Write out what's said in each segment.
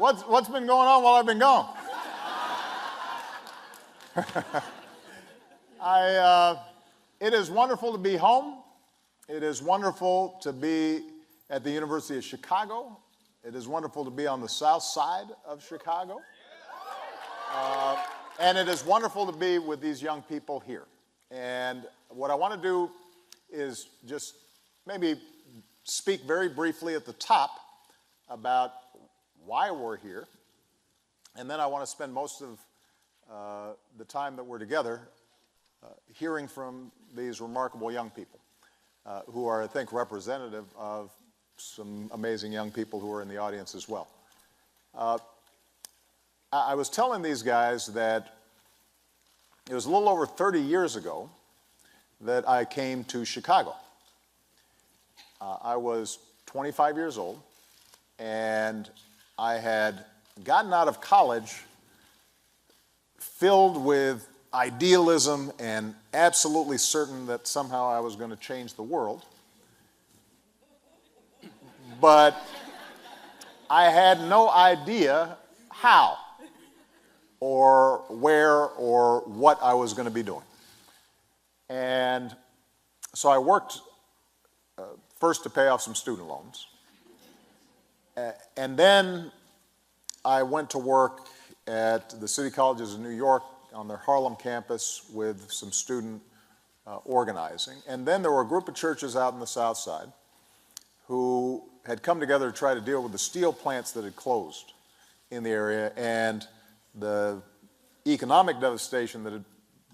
What's been going on while I've been gone? It is wonderful to be home. It is wonderful to be at the University of Chicago. It is wonderful to be on the south side of Chicago. And it is wonderful to be with these young people here. And what I want to do is just maybe speak very briefly at the top about why we're here. And then I want to spend most of the time that we're together hearing from these remarkable young people who are, I think, representative of some amazing young people who are in the audience as well. I was telling these guys that it was a little over 30 years ago that I came to Chicago. I was 25 years old, and I had gotten out of college filled with idealism and absolutely certain that somehow I was going to change the world. But I had no idea how or where or what I was going to be doing. And so I worked first to pay off some student loans. And then I went to work at the City Colleges of New York on their Harlem campus with some student organizing. And then there were a group of churches out in the South Side who had come together to try to deal with the steel plants that had closed in the area and the economic devastation that had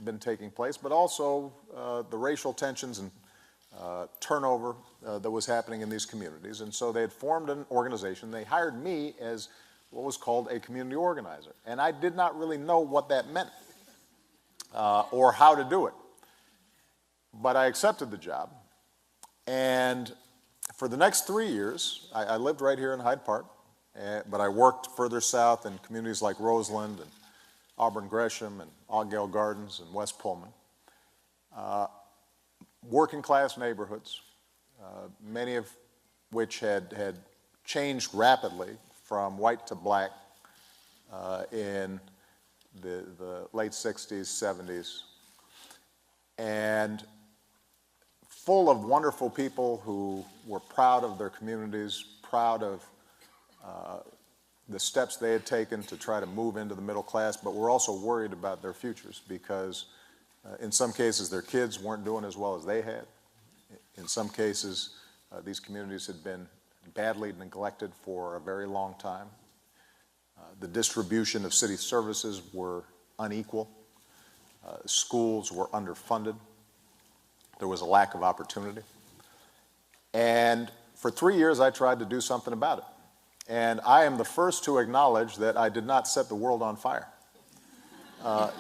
been taking place, but also the racial tensions and turnover that was happening in these communities. And so they had formed an organization. They hired me as what was called a community organizer. And I did not really know what that meant or how to do it. But I accepted the job. And for the next 3 years, I lived right here in Hyde Park, but I worked further south in communities like Roseland and Auburn Gresham and Oggale Gardens and West Pullman. Working class neighborhoods, many of which had changed rapidly from white to black in the late 60s, 70s, and full of wonderful people who were proud of their communities, proud of the steps they had taken to try to move into the middle class, but were also worried about their futures because in some cases their kids weren't doing as well as they had. In some cases, these communities had been badly neglected for a very long time. The distribution of city services were unequal. Schools were underfunded. There was a lack of opportunity. And for 3 years, I tried to do something about it. And I am the first to acknowledge that I did not set the world on fire,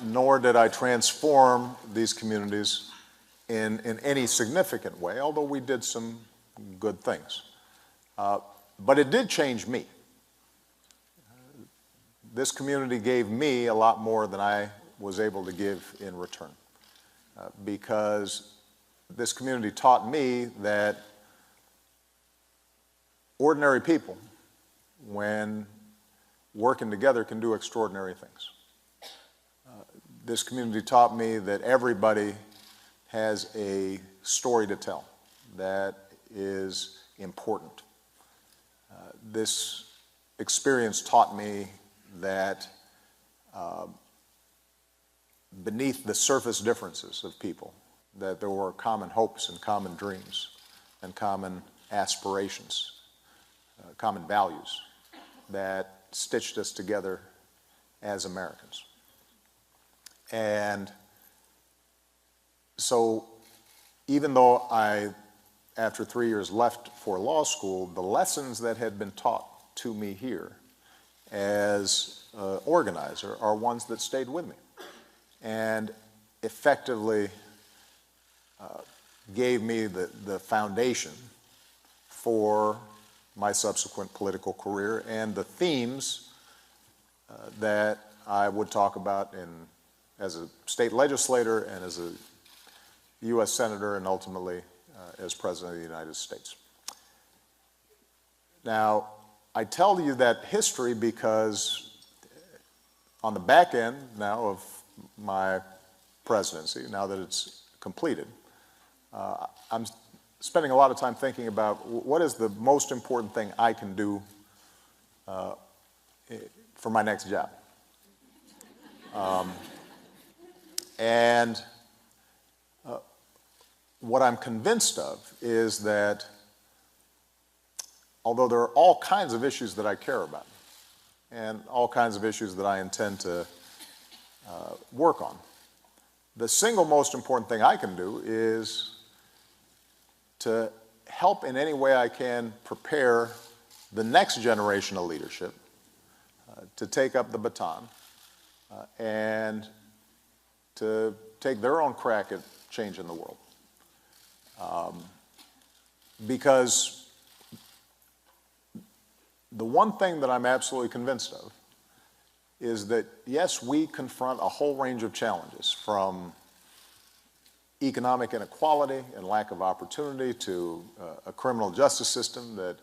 nor did I transform these communities in any significant way, although we did some good things. But it did change me. This community gave me a lot more than I was able to give in return, because this community taught me that ordinary people, when working together, can do extraordinary things. This community taught me that everybody has a story to tell that is important. This experience taught me that beneath the surface differences of people, that there were common hopes and common dreams and common aspirations, common values that stitched us together as Americans. And so even though I, after 3 years, left for law school, the lessons that had been taught to me here as an organizer are ones that stayed with me and effectively gave me the foundation for my subsequent political career and the themes that I would talk about as a state legislator and as a U.S. Senator and ultimately as President of the United States. Now, I tell you that history because on the back end now of my presidency, now that it's completed, I'm spending a lot of time thinking about what is the most important thing I can do for my next job. And what I'm convinced of is that although there are all kinds of issues that I care about and all kinds of issues that I intend to work on, the single most important thing I can do is to help in any way I can prepare the next generation of leadership to take up the baton and to take their own crack at changing the world. Because the one thing that I'm absolutely convinced of is that, yes, we confront a whole range of challenges, from economic inequality and lack of opportunity to a criminal justice system that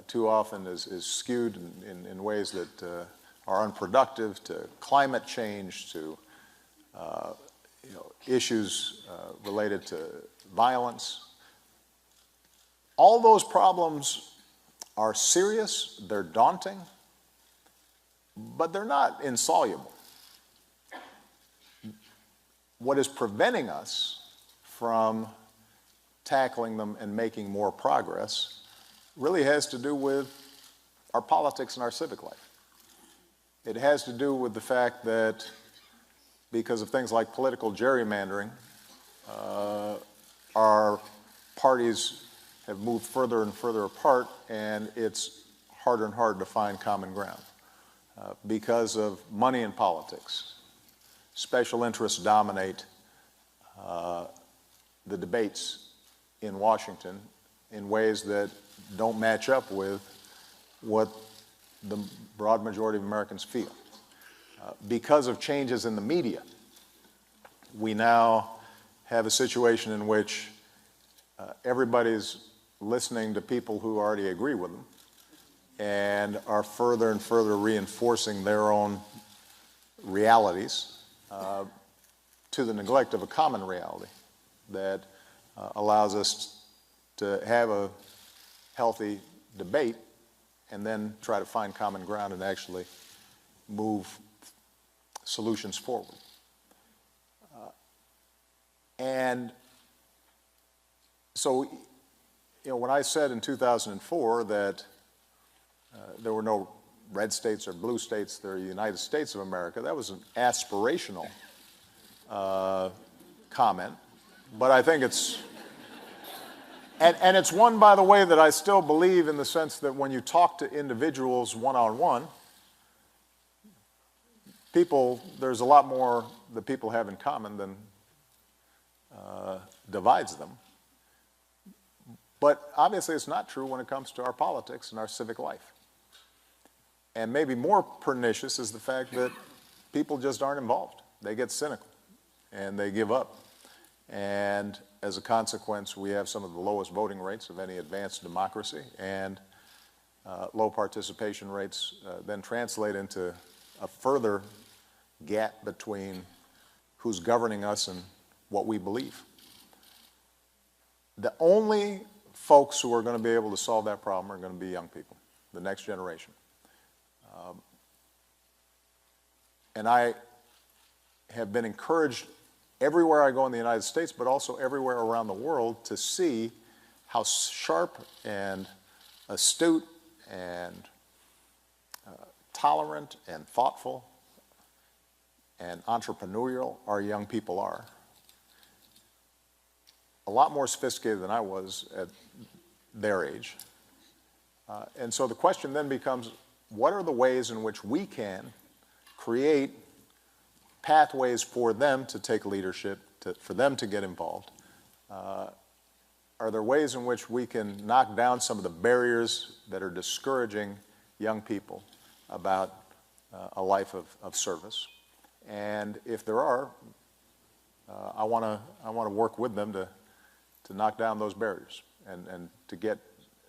too often is skewed in ways that are unproductive, to climate change, to issues related to violence. All those problems are serious, they're daunting, but they're not insoluble. What is preventing us from tackling them and making more progress really has to do with our politics and our civic life. It has to do with the fact that because of things like political gerrymandering, our parties have moved further and further apart, and it's harder and harder to find common ground. Because of money in politics, special interests dominate the debates in Washington in ways that don't match up with what the broad majority of Americans feel. Because of changes in the media, we now have a situation in which everybody's listening to people who already agree with them and are further and further reinforcing their own realities to the neglect of a common reality that allows us to have a healthy debate and then try to find common ground and actually move solutions forward. And so, when I said in 2004 that there were no red states or blue states, there are United States of America, that was an aspirational comment, but I think it's, and it's one, by the way, that I still believe, in the sense that when you talk to individuals one-on-one, there's a lot more that people have in common than divides them. But obviously it's not true when it comes to our politics and our civic life. And maybe more pernicious is the fact that people just aren't involved. They get cynical and they give up. And as a consequence, we have some of the lowest voting rates of any advanced democracy, and low participation rates then translate into a further gap between who's governing us and what we believe. The only folks who are going to be able to solve that problem are going to be young people, the next generation. And I have been encouraged everywhere I go in the United States, but also everywhere around the world, to see how sharp and astute and tolerant and thoughtful and entrepreneurial our young people are. A lot more sophisticated than I was at their age. And so the question then becomes, what are the ways in which we can create pathways for them to take leadership, for them to get involved? Are there ways in which we can knock down some of the barriers that are discouraging young people about a life of service? And if there are, I want to work with them to knock down those barriers and to get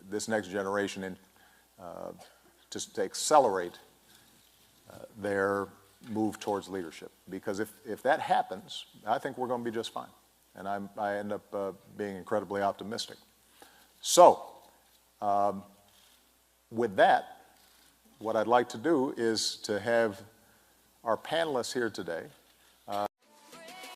this next generation to accelerate their move towards leadership. Because if that happens, I think we're going to be just fine. And I end up being incredibly optimistic. So, with that, what I'd like to do is to have our panelists here today